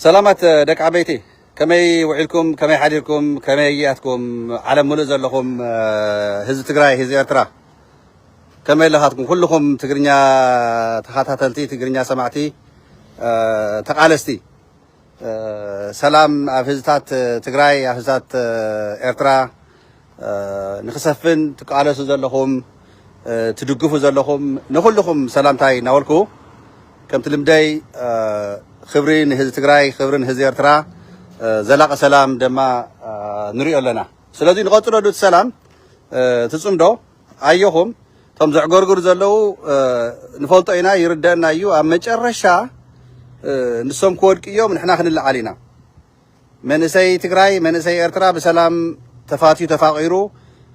سلامات دك عبيتي كمي وعيلكم كمي حديركم كمي ياتكم على ملوز لكم هز تجراي هز إرترا كمي لهاتكم كلكم تجرنيا تخاتاتلتي تجرنيا سمعتي تقالستي سلام أفزتات تجراي أفزتات إرترا نخسفن تقالسوا زلهم تدقفوا زلهم نقولكم سلام تاي نقولكم كم تلمداي خبرين هز تجراي خبرين هز إرترا زلاق سلام دما نريء لنا سلادي نقطر دو السلام تصوم دو أيهم ثم زعجرجر زلوا نفوت أينا يردنا أيو أما جرشة نسوم كورك يوم نحنا خن علينا من سي تجراي من سي إرترا بسلام تفاتي تفاقيرو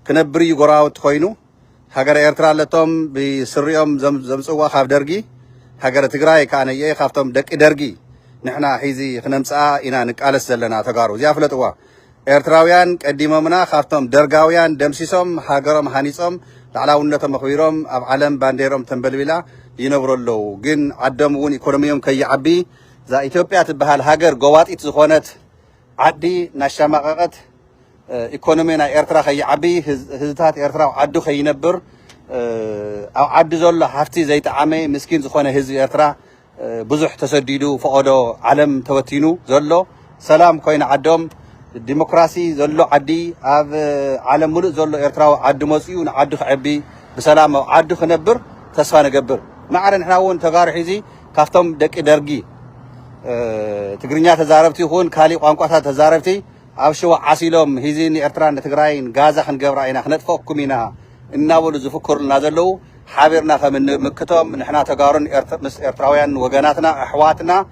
كنبري جراو تخينو هاجر إرترا لتوم بسريهم زم سوا خاف درجي هاجر تجراي كان يي خافتهم دك درجي نحنا حيزي خنمسا إنا نقالس زلنا تجارو زيافلتوا إرتراويان قديممنا خافتهم درجاويان دمسيسهم هاجرهم هانيسهم لعلاونتهم مخويرهم أب علم بانديرهم تنبلبلا ينبرلو جن عدمون إقتصاديهم كي عبي زا إثيوبيا تبهال هاجر جوات إتزخونت عدي نشامقات إقتصادنا إرترا كي عبي هزتات إرترا عدو كي ينبر أو عد زول حفتي زي تعامي مسكين زخونة هز إرترا بزح تسديدو فقدو علم توتينو زلو سلام كوين عدم الديمقراطي زلو عدي أب علم ملء زلو إرتراو عد مسيون عد خعبي بسلام عد خنبر تسفان جبر ما عرن إحنا ون تجار حزي كافتم دك درجي تجرينيا تزاربتي هون كالي قانقوات تزاربتي أبشوا عسيلهم هزين إرتران تجراين غازا خن جبرائنا خنتفوقكم هنا الناول زفكر نازلو حابرنا فمن مكتوم نحنا تجارن إرتراويان وجناتنا أحواتنا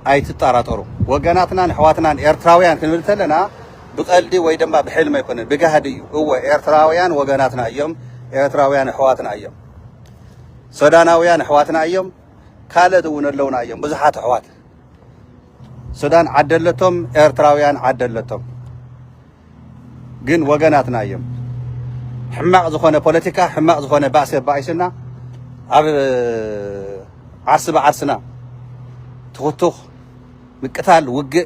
أي تطارطرو وجناتنا أحواتنا إرتراويان كنقول لنا بقلدي ويدم بحلم يكون بجهدي هو إرتراويان وجناتنا أيام إرتراويان أحواتنا أيام سوداناويان أحواتنا أيام كالدون اللون أيام بزحات أحوات سودان عدلتهم إرتراويان عدلتهم جن وجناتنا أيام حماق زخونة بوليتيكا حماق زخونة بأسنا عرس بعرسنا تغطخ مقتال وقع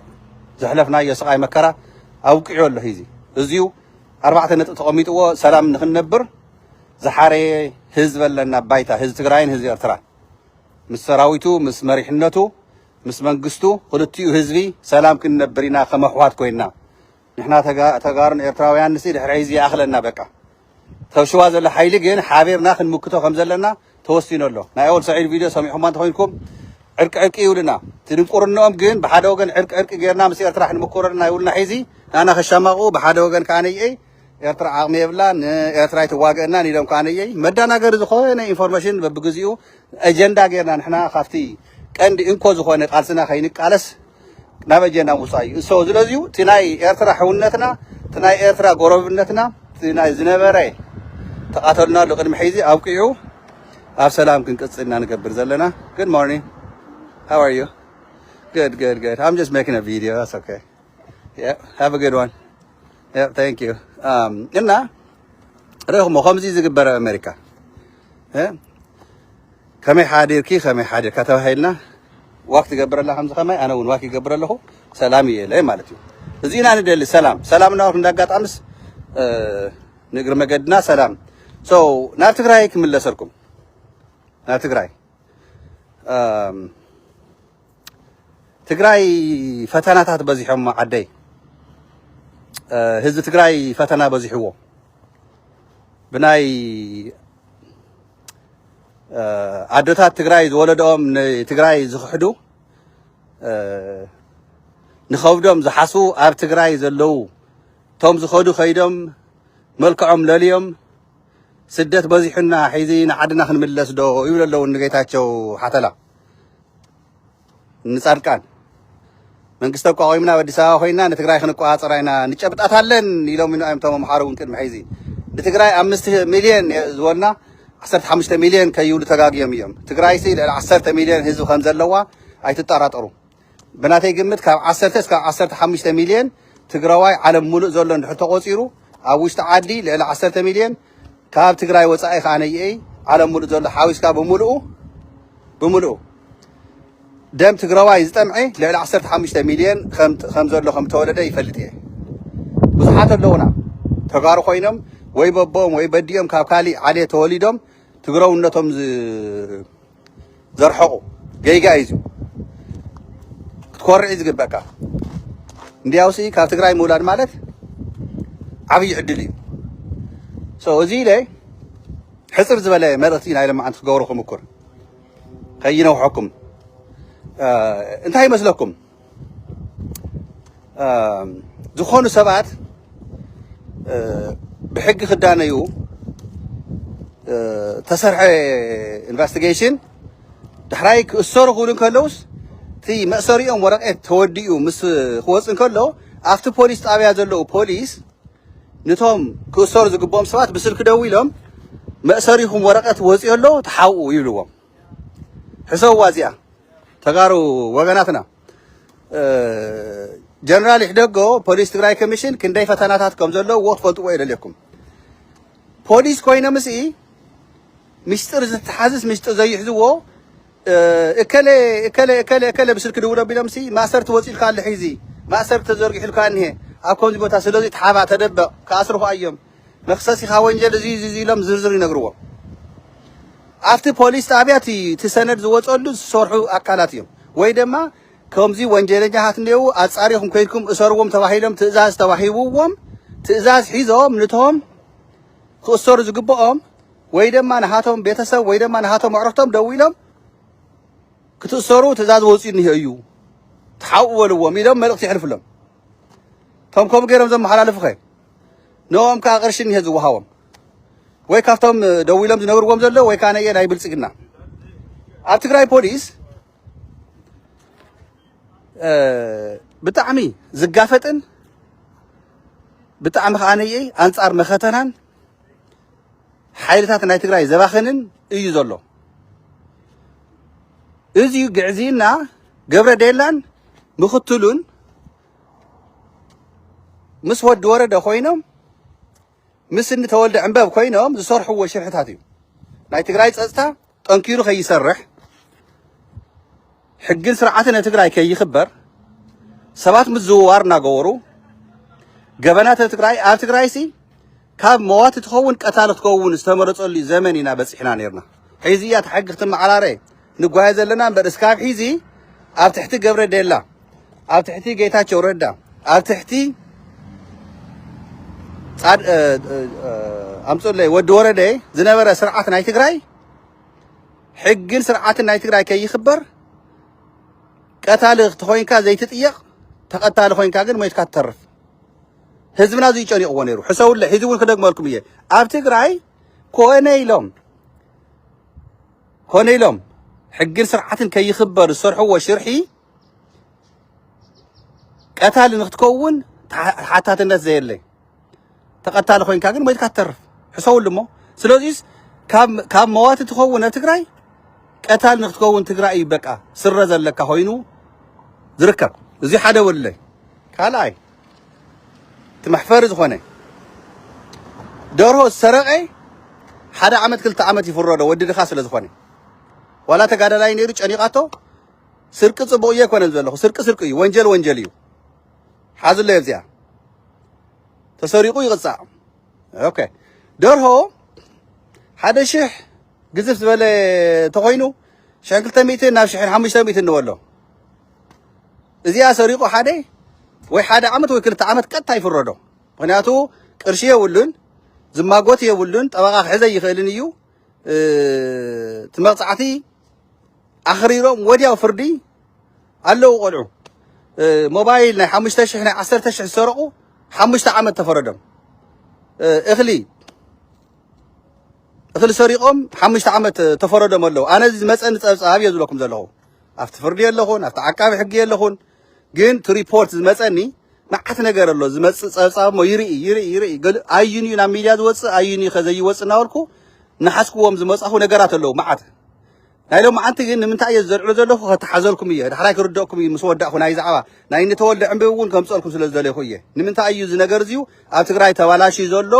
زحلفنا يسقاي مكرا أوقعوا له هيزي ازيو 4 نقط تقميطو سلام نخنبر زحاري حزب لنا بايتا حزب تግራይን حزب ኤርትራ ምስ ሰራዊቱ ምስ መሪሕነቱ ምስ መንግስቱ ሁለትዩ ህዝቢ ሰላም ክንነብርና ከመሕዋት ኮይና ንሕና ተጋርን ኤርትራውያን ንሲ ድሕሪ ሕዚ ያኽለና በቃ ተውሽዋ ዘለ ሓይሊ ግን ሓቢርና ክንምክቶ ከም ዘለና ተወሲኑ ኣሎ ናይ ኣወል ሰዒድ ቪድዮ ሰሚዕኹም እንተ ኮይንኩም ዕርቂ ይውልና ትድንቁርነኦም ግን ብሓደ ወገን ዕርቂ ጌርና ምስ ኤርትራ ክንምክረና ይውልና ሕዚ ናና ከሻማቑ ብሓደ ወገን ካነየ ኤርትራ ዓቕሚ የብላን ኤርትራ ይትዋግአናን ኢሎም ካነየ መዳናገሪ ዝኾነ ኢንፎርሜሽን በብግዚኡ ኣጀንዳ ጌርና ንሕና ካብቲ ቀንዲ እንኮ ዝኾነ ቃልስና ከይንቃለስ ናብ ኣጀንዳ ምውፃእ እዩ እሶ ስለዚዩ እቲ ናይ ኤርትራ ሕውነትና እቲ ናይ ኤርትራ ጎረብነትና እቲ ናይ ዝነበረ ተቃተሉና ኣሎ ቅድሚ ሕዚ ኣብቂዑ ኣብ ሰላም ክንቅፅልና ንገብር ዘለና good morning how are you good I'm just making a video that's okay yeah have a good one yeah thank you እና ረኹም ከምዚ ዝግበረ ኣሜሪካ ከመይ ሓዲርኪ ከመይ ሓዲርካ ተባሂልና ዋክ ትገብረላ ከምዚ ከመይ ኣነ እውን ዋክ ይገብረ ኣለኹ ሰላም እየለይ ማለት እዩ እዚና ንደሊ ሰላም እናወርክ እንዳጋጣምስ ንግሪ መገድና ሰላም ሶ ናብ ትግራይ ክምለሰልኩም ናብ ትግራይ ፈተናታት በዚሖም ዓደይ ህዝቢ ትግራይ ፈተና በዚሕዎ ብናይ ኣዶታት ትግራይ ዝወለዶኦም ንትግራይ ዝኽሕዱ ንኸብዶም ዝሓስቡ ኣብ ትግራይ ዘለው ቶም ዝኸዱ ከይዶም መልክዖም ለልዮም ስደት በዚሕና ሕዚ ንዓድና ክንምለስ ዶ ይብሉ ኣለዉ ንጌታቸው ሓተላ ንጻድቃን መንግስቲ ኣቋቒምና ኣዲስ ኣበባ ኮይና ንትግራይ ክንቆፃፀር ኢና ንጨብጣት ኣለን ኢሎም እዮም ቶም ኣምሓሩ እውን ቅድሚ ሕዚ ንትግራይ 5 ሚልዮን ዝበልና 15 ሚልዮን ከይብሉ ተጋግዮም እዮም ትግራይ ሲ 10 ሚልዮን ህዝቢ ከም ዘለዋ ኣይትጠራጠሩ ብናተይ ግምት ካብ 10 እስካብ 15 ሚልዮን ትግራዋይ ዓለም ሙሉእ ዘሎ እንድሕር ተቆፂሩ ኣብ ውሽጢ ዓዲ ልዕሊ 10 ሚልዮን ካብ ትግራይ ወፃኢ ካነየይ ዓለም ሙሉእ ዘሎ ሓዊስካ ብምሉኡ دم تقرواي زتمعي لعل 15 مليون خم زلو خم تولد يفلت إيه بصحات اللونا تقارو خوينم وي ببوم وي بديهم كابكالي عليه توليدهم تقروا إنهم زرحقوا جاي جايزو تقرع يزقل بكا ندياوسي كاب تقراي مولاد مالت عبي عدلي سو زيلي حصر زبالة مرتين هاي لما عند تقاروكم مكر خينا وحكم انتهي مسلكم زخون سبعات بحق خدانا يو تسرح انفستيجيشن تحرايك الصورة قولن كلوس تي مأسوريهم ورقة توديو مس خوصن كلو after police طابع زلو police نتهم كسر زقبهم سبعات بسلك دويلهم مأسوريهم ورقة وزيو له تحاووا يلوهم حسوا وازيا تقارو وغناتنا جنرال إحداقو بوليس تقراي كميشن كنداي فتناتات كمزلو وقت فلتو وإلى لكم بوليس كوينة مسئي مشتر زتحازس مشتر زي يحزوه اكله بسلك دوله بلمسي ما صرت وصيل كان لحيزي ما صرت تزرق حلو كان هي اكون زبوتا سلوزي تحابا تدبق كاسرو ايام مخصصي خاونجل زي لم زرزر ينغروا after police طابياتي تسند زوصلو سورحو اكالاتيم ወይ ደማ ከምዚ ወንጀለኛታት እንደው አጻሪኹም ከይድኩም እሰርዎም ተባሂሎም ትእዛዝ ተዋሂብዎም ትእዛዝ ሒዞም ንቶም ክእሰሩ ዝግብኦም ወይ ደማ ናሃቶም ቤተሰብ ወይ ደማ ናሃቶም አዕረፍቶም ደውሎም ክትእሰሩ ትእዛዝ ወፂኡ እዩ ተሓውልዎም ኢሎም መልእክቲ ይሕልፍሎም ቶም ከም ገይሮም ዘመሓላልፉ ኸ ነኦም ካ ቅርሽን ይሄ ዝወሃቦም ወይ ካፍቶም ደውሎም ዝነግርዎም ዘሎ ወይ ካነየ ናይ ብልጽግና ኣብ ትግራይ ፖሊስ ብጣዕሚ ዝጋፈጥን ብጣዕሚ ኸኣነየ አንጻር መኸተናን ሓይልታት ናይ ትግራይ ዘባኽንን እዩ ዘሎ እዚ ግዕዚና ገብረ ዴላን ምኽትሉን ምስ ወዲ ወረደ ኮይኖም ምስ ተወልደ ዕንበብ ኮይኖም ዝሰርሕዎ ሽርሕታት እዩ ናይ ትግራይ ፀጥታ ጠንኪሩ ከይሰርሕ ሕግን ስርዓትን ትግራይ ከይኽበር ሰባት ምዝውዋር እናገበሩ ገበናት ትግራይ ኣብ ትግራይ ሲ ካብ መዋት ትኸውን ቀታል ትኸውን ዝተመረፀሉ ዘመን ኢና በፂሕና ነርና ሕዚ እያ ተሓግር ትመዓራረ ንጓየ ዘለና እምበር እስካብ ሕዚ ኣብ ትሕቲ ገብረ ዴላ ኣብ ትሕቲ ጌታቸው ረዳ ኣብ ትሕቲ ኣምፅለይ ወዲ ወረደ ዝነበረ ስርዓት ናይ ትግራይ ሕግን ስርዓትን ናይ ትግራይ ከይኽበር ቀታል ትኾይንካ ዘይትጥየቕ ተቐታሊ ኮይንካ ግን ሞይትካ ትተርፍ ህዝብና እዚ ጨኒቕዎ ነይሩ ሕሰውለ ሕዚ እውን ክደግመልኩም እየ ኣብ ትግራይ ኮነ ኢሎም ሕግን ስርዓትን ከይኽበር ዝሰርሕዎ ሽርሒ ቀታሊ ንኽትከውን ሓታትነት ዘየለይ ተቐታሊ ኮይንካ ግን ሞይትካ ትተርፍ ሕሰውሉ እሞ ስለዚስ ካብ መዋቲ ትኸውን ኣብ ትግራይ ቀታሊ ንኽትከውን ትግራይ እዩ በቃ ስረ ዘለካ ኮይኑ ዝርከብ እዚ ሓደ ወለይ ካልኣይ ትመሕፈሪ ዝኾነ ደርሆ ዝሰረቀ ሓደ ዓመት ክልተ ዓመት ይፍረዶ ወዲ ድኻ ስለ ዝኾነ ዋላ ተጋዳላይ ነይሩ ጨኒቃቶ ስርቂ ጽቡቕ እየ ኮነ ዘለኹ ስርቂ እዩ ወንጀል እዩ ሓዝለ እዚኣ ተሰሪቁ ይቕፃዕ ኦኬ ደርሆ ሓደ ሽሕ ግዝፍ ዝበለ ተኾይኑ 200 ናብ 500 ንበሎ እዚኣ ሰሪቁ ሓደ ወይ ሓደ ዓመት ወይ ክልተ ዓመት ቀጥታ ይፍረዶ ምክንያቱ ቅርሺ የብሉን ዝማጎት የብሉን ጠበቃ ክሕዘ ይኽእልን እዩ ትመቕፃዕቲ ኣኽሪሮም ወዲያው ፍርዲ ኣለዉ ቆልዑ ሞባይል ናይ 5000 ናይ 10000 ዝሰረቁ 5 ዓመት ተፈረዶም እኽሊ ሰሪቆም 5 ዓመት ተፈረዶም ኣለዉ ኣነ ዝመፀኒ ፀብፃብ እየ ዝብለኩም ዘለኹ ኣብቲ ፍርዲ የለኹን ኣብቲ ዓቃቢ ሕጊ የለኹን ግን ቲ ሪፖርት ዝመፀኒ መዓት ነገር ኣሎ ዝመፅእ ፀብፃብ ሞ ይርኢ ኣዩን እዩ ናብ ሚድያ ዝወፅእ ኣዩን እዩ ከዘይወፅእ እናበልኩ ንሓስክዎም ዝመፅኹ ነገራት ኣለዉ መዓት ናይ ሎም መዓንቲ ግን ንምንታይ እየ ዘልዕሎ ዘለኹ ከተሓዘልኩም እየ ድሕራይ ክርድአኩም እዩ ምስ ወዳእኹ ናይ ዛዕባ ናይ ንተወልደ ዕንበብ እውን ከምፀልኩም ስለ ዝደለይኹ እየ ንምንታይ እዩ እዚ ነገር እዚዩ ኣብ ትግራይ ተባላሽ ዘሎ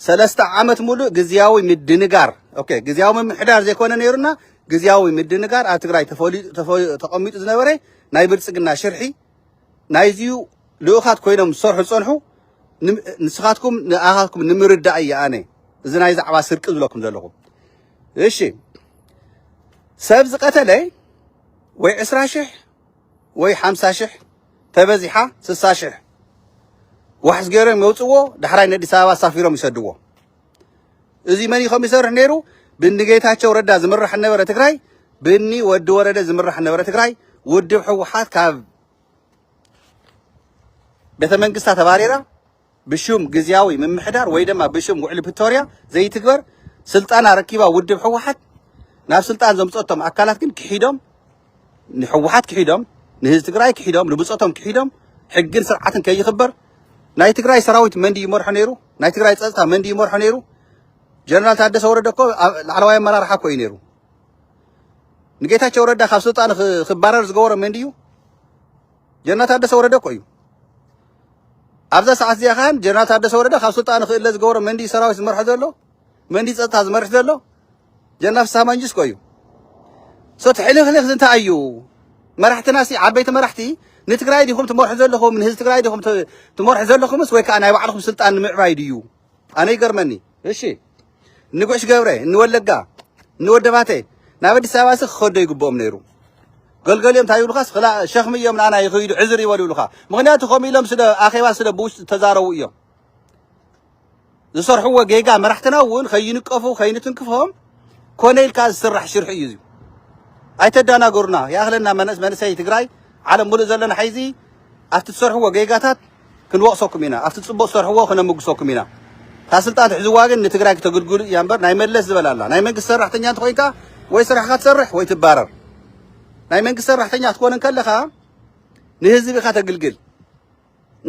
3 ዓመት ሙሉእ ግዝያዊ ምድንጋር ኦኬ ግዝያዊ ምምሕዳር ዘይኮነ ነይሩና ግዚያዊ ምድንጋር ኣብ ትግራይ ተቐሚጡ ዝነበረ ናይ ብልጽግና ሽርሒ ናይዚዩ ልኡኻት ኮይኖም ዝሰርሑ ዝጸንሑ ንስኻትኩም ንኣኻትኩም ንምርዳእ እየ ኣነ እዚ ናይ ዛዕባ ስርቂ ዝብለኩም ዘለኹ እሺ ሰብ ዝቀተለ ወይ 20,000 ወይ 50,000 ተበዚሓ 60,000 ዋሕስ ገይሮም ይውፅዎ ዳሕራይ ንኣዲስ ኣበባ ሳፊሮም ይሰድዎ እዚ መን ይኸም ይሰርሕ ነይሩ ብንጌታቸው ረዳ ዝምራሕ ነበረ ትግራይ ብኒ ወዲ ወረደ ዝምራሕ ነበረ ትግራይ ውድብ ሕወሓት ካብ ቤተ መንግስታት ተባሪራ ብሹም ግዚያዊ ምምሕዳር ወይ ድማ ብሹም ውዕሊ ፕሪቶሪያ ዘይትግበር ስልጣን ረኪባ ውድብ ሕወሓት ናብ ስልጣን ዘምፀቶም ኣካላት ግን ክሒዶም ንሕወሓት ክሒዶም ንህዝቢ ትግራይ ክሒዶም ንብፆቶም ክሒዶም ሕግን ስርዓትን ከይኽበር ናይ ትግራይ ሰራዊት መንዲ ይመርሖ ነይሩ ናይ ትግራይ ፀጥታ መንዲ ይመርሖ ነይሩ ጀነራል ታደሰ ወረደ እኮ ላዕለዋይ ኣመራርሓ እኮ እዩ ነይሩ ንጌታቸው ረዳ ካብ ስልጣን ክባረር ዝገበሮ መንዲ እዩ ጀነራል ታደሰ ወረደ እኮ እዩ ኣብዛ ሰዓት እዚኣ ኸን ጀነራል ታደሰ ወረደ ካብ ስልጣን ክእለ ዝገበሮ መንዲ ሰራዊት ዝመርሖ ዘሎ መንዲ ፀጥታ ዝመርሕ ዘሎ ጀነራል ፍስሃ መንግስት እኮ እዩ ሶ ትሕልኽልኽ እንታይ እዩ መራሕትና ሲ ዓበይቲ መራሕቲ ንትግራይ ዲኹም ትመርሑ ዘለኹም ንህዝቢ ትግራይ ዲኹም ትመርሑ ዘለኹምስ ወይ ከዓ ናይ ባዕልኹም ስልጣን ንምዕባይ ድዩ ኣነ ይገርመኒ እሺ ንጉዕሽ ገብረ ንወለጋ ንወደባተ ናብ ኣዲስ ኣበባ ሲ ክኸዶ ይግብኦም ነይሩ ገልገሊኦም እንታይ ይብሉኻስ ሸኽሚ እዮም ንኣና ይኸይዱ ዕዝር ይበሉ ይብሉኻ ምክንያቱ ከምኡ ኢሎም ስለ ኣኼባ ስለ ብውሽጢ ተዛረቡ እዮም ዝሰርሕዎ ጌጋ መራሕትና እውን ከይንቀፉ ከይንትንክፎም ኮነ ኢልካ ዝስራሕ ሽርሒ እዩ ኣይተዳናገሩና ያኽለና መንእሰይ ትግራይ ዓለም ሙሉእ ዘለና ሓይዚ ኣብቲ ትሰርሕዎ ጌጋታት ክንወቕሰኩም ኢና ኣብቲ ፅቡቕ ዝሰርሕዎ ክነምግሶኩም ኢና ካብ ስልጣን ትሕዝዋ ግን ንትግራይ ክተግልግሉ እያ እምበር ናይ መለስ ዝበላ ኣላ ናይ መንግስቲ ሰራሕተኛ እንተኮይንካ ወይ ስራሕካ ትሰርሕ ወይ ትባረር ናይ መንግስቲ ሰራሕተኛ ክትኮን ከለኻ ንህዝቢ ኢኻ ተግልግል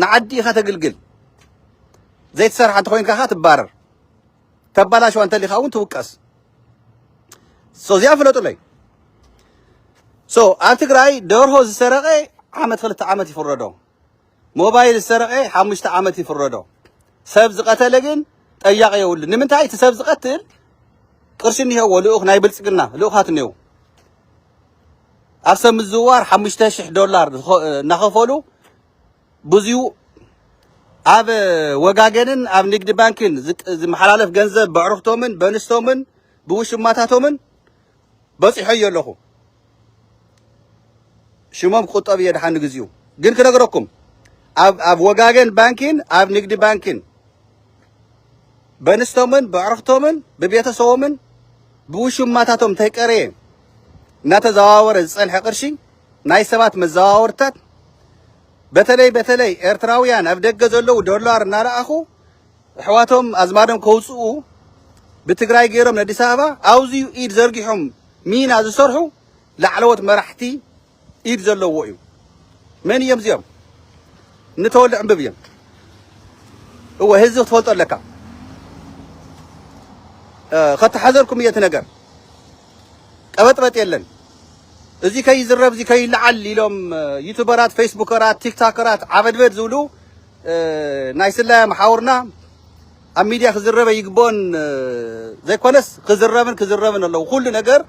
ንዓዲ ኢኻ ተግልግል ዘይትሰርሕ እንተኮይንካ ትባረር ተባላሽዋ እንተሊኻ እውን ትውቀስ ሶ እዚኣ ፍለጡለይ ሶ ኣብ ትግራይ ደርሆ ዝሰረቀ ዓመት 2 ዓመት ይፍረዶ ሞባይል ዝሰረቀ 5 ዓመት ይፍረዶ ሰብ ዝቀተለ ግን ጠያቂ የውልን ንምንታይ እቲ ሰብ ዝቀትል ቅርሺ እኒሄዎ ልኡኽ ናይ ብልጽግና ልኡኻት እኒሄው ኣብ ሰብ ምዝውዋር $5,000 እናኸፈሉ ብዙዩ ኣብ ወጋገንን ኣብ ንግዲ ባንክን ዝመሓላለፍ ገንዘብ በዕሩኽቶምን በንስቶምን ብውሽማታቶምን በፂሖ ኣለኹ ሽሞም ክቁጠብ እየ ድሓን ግዜኡ ግን ክነግረኩም ኣብ ወጋገን ባንኪን ኣብ ንግዲ ባንኪን በንስቶምን በዕሩኽቶምን ብቤተሰቦምን ብውሽማታቶም ተይቀረየ እናተዘዋወረ ዝፀንሐ ቅርሺ ናይ ሰባት መዘዋወርታት በተለይ ኤርትራውያን ኣብ ደገ ዘለው ዶላር እናረኣኹ ኣሕዋቶም ኣዝማዶም ከውፅኡ ብትግራይ ገይሮም ንኣዲስ ኣበባ ኣውዝዩ ኢድ ዘርጊሖም ሚና ዝሰርሑ ላዕለዎት መራሕቲ ኢድ ዘለዎ እዩ መን እዮም እዚኦም ንተወልዕ ዕንብብ እዮም እወ ህዝቢ ክትፈልጦ ኣለካ ከተሓዘርኩም እየ እቲ ነገር ቀበጥበጥ የለን እዚ ከይዝረብ እዚ ከይልዓል ኢሎም ዩቱበራት ፌስቡከራት ቲክቶከራት ዓበድበድ ዝብሉ ናይ ስላያ መሓውርና ኣብ ሚድያ ክዝረበ ይግቦን ዘይኮነስ ክዝረብን ኣለዉ ኩሉ ነገር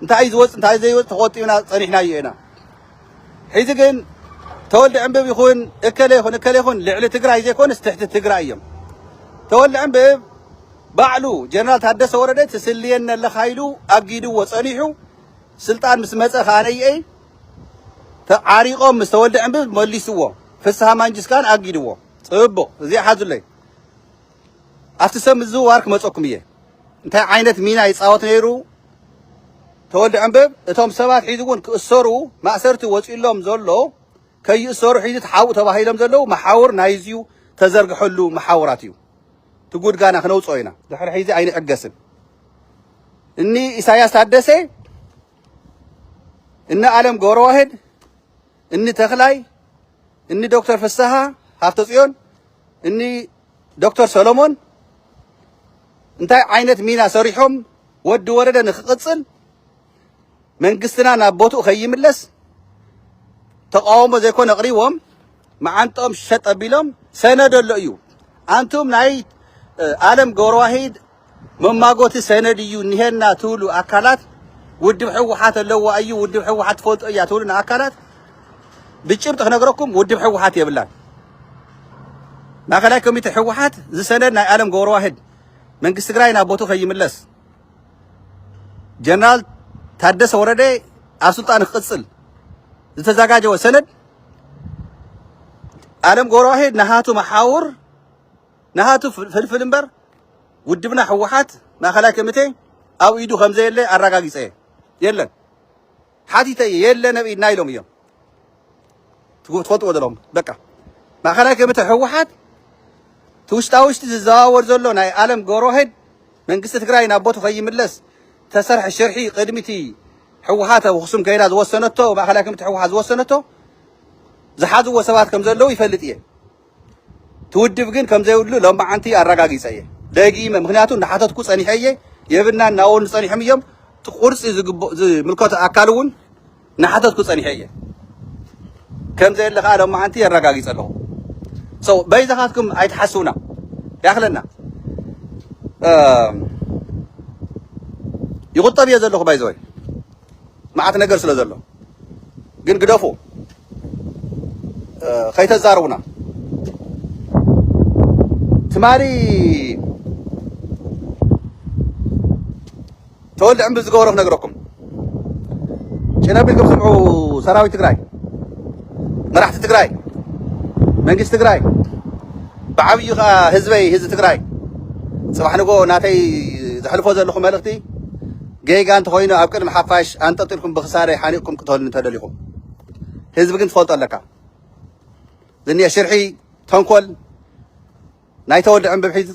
እንታይ ዝወፅ እንታይ ዘይወፅ ተቆጢብና ፀኒሕና ኢና ሕዚ ግን ተወልዲ ዕንብብ ይኹን እከለ ይኹን ልዕሊ ትግራይ ዘይኮነስ ትሕቲ ትግራይ እዮም ተወልዲ ዕንብብ ባዕሉ ጀነራል ታደሰ ወረደ ትስልየና ኣለኻ ኢሉ ኣጊድዎ ፀኒሑ ስልጣን ምስ መፀ ካነየ ተዓሪቆም ምስ ተወልዲ ዕንብብ መሊስዎ ፍስሃ ማንጅስካን ኣጊድዎ ፅቡቕ እዚኣ ሓዙለይ ኣብቲ ሰብ ምዝውዋር ክመፀኩም እየ እንታይ ዓይነት ሚና ይፃወት ነይሩ ተወልዲ ዕንብብ እቶም ሰባት ሒዙ እውን ክእሰሩ ማእሰርቲ ወፂሎም ዘሎ ከይእሰሩ ሒዙ ተሓውኡ ተባሂሎም ዘለው መሓውር ናይዝዩ ተዘርግሐሉ መሓውራት እዩ ትጉድጋና ክነውፅኦ ኢና ድሕሪ ሒዚ ኣይንዕገስን እኒ ኢሳያስ ታደሰ እኒ ዓለም ገብረዋህድ እኒ ተኽላይ እኒ ዶክተር ፍስሃ ሃፍተፅዮን እኒ ዶክተር ሰሎሞን እንታይ ዓይነት ሚና ሰሪሖም ወዲ ወረደ ንክቅፅል መንግስትና ናብ ቦትኡ ከይምለስ ተቃውሞ ዘይኮነ ኣቕሪቦም መዓንጦም ሸጥ ኣቢሎም ሰነድ ኣሎ እዩ ኣንቱም ናይ ዓለም ገብረዋሂድ መማጎቲ ሰነድ እዩ እኒሄና ትብሉ ኣካላት ውድብ ሕወሓት ኣለዎ እዩ ውድብ ሕወሓት ትፈልጦ እያ ትብሉና ኣካላት ብጭብጥ ክነግረኩም ውድብ ሕወሓት የብላን ማእከላይ ኮሚቴ ሕወሓት ዝሰነድ ናይ ዓለም ገብረ ዋህድ መንግስቲ ትግራይ ናብ ቦቱ ከይምለስ ጀነራል ታደሰ ወረደ ኣብ ስልጣን ክቅፅል ዝተዘጋጀወ ሰነድ ዓለም ገብረ ዋህድ ናሃቱ መሓውር ናሃቱ ፍልፍል እምበር ውድብና ሕወሓት ማእከላይ ኮሚቴ ኣብ ኢዱ ከምዘየለ ኣረጋጊፀ የለን ሓቲተ የለን ኣብ ኢድና ኢሎም እዮም ትፈልጥዎ ዘለኹም በቃ ማእከላይ ኮሚቴ ሕወሓት ትውሽጣውሽጢ ዝዘዋወር ዘሎ ናይ ዓለም ገብረ ዋህድ መንግስቲ ትግራይ ናብ ቦቱ ከይምለስ ተሰርሐ ሽርሒ ቅድሚቲ ሕወሓት ኣብ ኣክሱም ከይዳ ዝወሰነቶ ማእከላይ ኮሚቴ ሕወሓት ዝወሰነቶ ዝሓዝዎ ሰባት ከም ዘለዉ ይፈልጥ እየ ትውድብ ግን ከም ዘይብሉ ሎማዓንቲ ኣረጋጊፀ እየ ደጊመ ምክንያቱ እንዳሓተትኩ ፀኒሐ እየ የብና እናውን ፀኒሖም እዮም ቁርፂ ዝምልከቶ ኣካል እውን ናሓተትኩ ፀኒሐ እየ ከም ዘየለ ከዓ ሎማዓንቲ ኣረጋጊፀ ኣለኹ በይዛኻትኩም ኣይትሓስቡና ያክለና ይቁጠብ እየ ዘለኹ ባይዘወይ መዓት ነገር ስለ ዘሎ ግን ግደፉ ከይተዛረቡና ትማሊ ተወልደ ዕንቢ ዝገበሮ ክነግረኩም ጭነቢልኩም ስምዑ ሰራዊት ትግራይ መራሕቲ ትግራይ መንግስቲ ትግራይ ብዓብዪ ከዓ ህዝበይ ህዝቢ ትግራይ ፅባሕ ንጎ ናተይ ዘሕልፎ ዘለኹ መልእኽቲ ጌጋ እንተኮይኑ ኣብ ቅድሚ ሓፋሽ ኣንጠልጢልኩም ብክሳደይ ሓኒቕኩም ክትህሉ እንተደሊኹም ህዝቢ ግን ትፈልጦ ኣለካ ዝኒአ ሽርሒ ተንኮል ናይ ተወልደ ዕንቢ ብሒዝ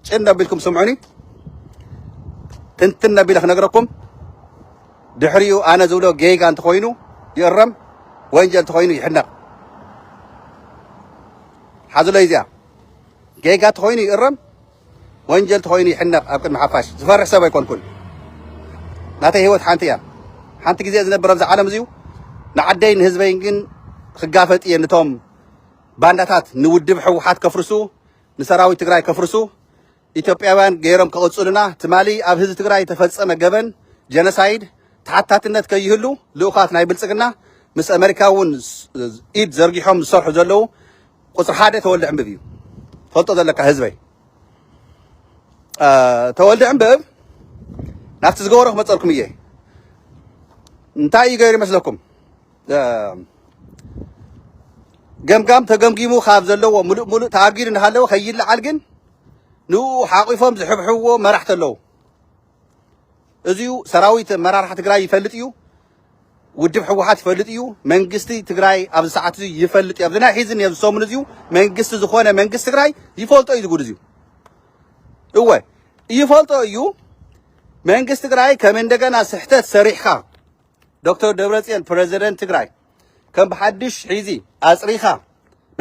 ጭን ኣቢልኩም ስምዑኒ ትንትን ኣቢለ ክነግረኩም ድሕሪኡ ኣነ ዝብሎ ጌጋ እንተኮይኑ ይእረም ወንጀል እንተኮይኑ ይሕነቕ ሓዝለይ እዚኣ ጌጋ እንተኮይኑ ይእረም ወንጀል እንተኮይኑ ይሕነቕ ኣብ ቅድሚ ሓፋሽ ዝፈርሕ ሰብ ኣይኮንኩን ናተይ ህይወት ሓንቲ እያ ሓንቲ ግዜ ዝነበረ ኣብዚ ዓለም እዚዩ ንዓደይ ንህዝበይን ግን ክጋፈጥ እየ ነቶም ባንዳታት ንውድብ ሕወሓት ከፍርሱ ንሰራዊት ትግራይ ከፍርሱ ኢትዮጵያውያን ገይሮም ከቕፅሉና ትማሊ ኣብ ህዝቢ ትግራይ ተፈፀመ ገበን ጀነሳይድ ተሓታትነት ከይህሉ ልኡኻት ናይ ብልፅግና ምስ ኣሜሪካ እውን ኢድ ዘርጊሖም ዝሰርሑ ዘለዉ ቁፅሪ ሓደ ተወልደ ዕንብብ እዩ ፈልጦ ዘለካ ህዝበይ ተወልደ ዕንብብ ናብቲ ዝገበሮ ክመፀልኩም እየ እንታይ እዩ ገይሩ ይመስለኩም ገምጋም ተገምጊሙ ካብ ዘለዎ ሙሉእ ሙሉእ ተኣጊዱ እንዳሃለዎ ከይለዓል ግን ንኡ ሓቂፎም ዝሕብሕብዎ መራሕቲ ኣለዉ እዚዩ ሰራዊት መራርሓ ትግራይ ይፈልጥ እዩ ውድብ ሕወሓት ይፈልጥ እዩ መንግስቲ ትግራይ ኣብዚ ሰዓት እዚ ይፈልጥ እዩ ኣብዚ ናይ ሒዝን ኣብ ዝሰሙን እዚዩ መንግስቲ ዝኾነ መንግስቲ ትግራይ ይፈልጦ እዩ ዝጉድ እዚዩ እወ ይፈልጦ እዩ መንግስቲ ትግራይ ከም እንደገና ስሕተት ሰሪሕካ ዶክተር ደብረፅዮን ፕሬዚደንት ትግራይ ከም ብሓድሽ ሒዚ ኣፅሪኻ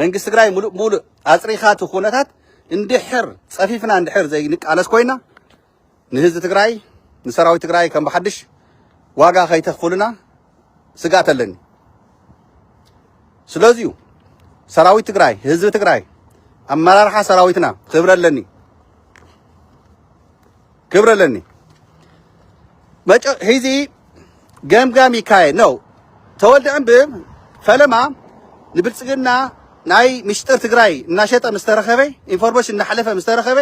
መንግስቲ ትግራይ ሙሉእ ሙሉእ ኣፅሪኻ እቲ ኩነታት እንድሕር ፀፊፍና እንድሕር ዘይንቃለስ ኮይና ንህዝቢ ትግራይ ንሰራዊት ትግራይ ከም ብሓድሽ ዋጋ ከይተኽፍሉና ስጋት ኣለኒ ስለዚዩ ሰራዊት ትግራይ ህዝቢ ትግራይ ኣመራርሓ ሰራዊትና ክብረ ኣለኒ ሒዚ ገምጋም ይካየድ ነው ተወልደ ዕንብብ ፈለማ ንብልፅግና ናይ ምሽጥር ትግራይ እናሸጠ ምስ ተረኸበ ኢንፎርሜሽን እናሓለፈ ምስ ተረኸበ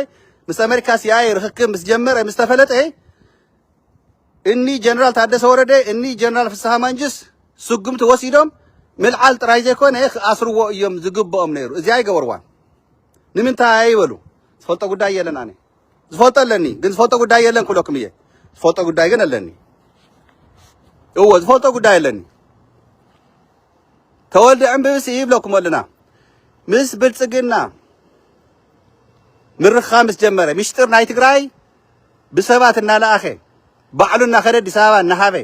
ምስ ኣሜሪካ ሲአይኤ ርክክብ ምስ ጀመረ ምስ ተፈለጠ እኒ ጀነራል ታደሰ ወረደ እኒ ጀነራል ፍስሓ ማንጅስ ስጉምቲ ወሲዶም ምልዓል ጥራይ ዘይኮነ ክኣስርዎ እዮም ዝግብኦም ነይሩ እዚኣ ይገበርዋን ንምንታይ ይበሉ ዝፈልጦ ጉዳይ የለን ኣነ ዝፈልጦ ኣለኒ ግን ዝፈልጦ ጉዳይ የለን ክብለኩም እየ ዝፈልጦ ጉዳይ ግን ኣለኒ እወ ዝፈልጦ ጉዳይ ኣለኒ ተወልደ ዕንብብሲ ይብለኩም ኣለና ምስ ብልፅግና ምርኻ ምስ ጀመረ ምሽጥር ናይ ትግራይ ብሰባት እናለኣኸ ባዕሉ እናኸደ ኣዲስ ኣበባ እናሃበ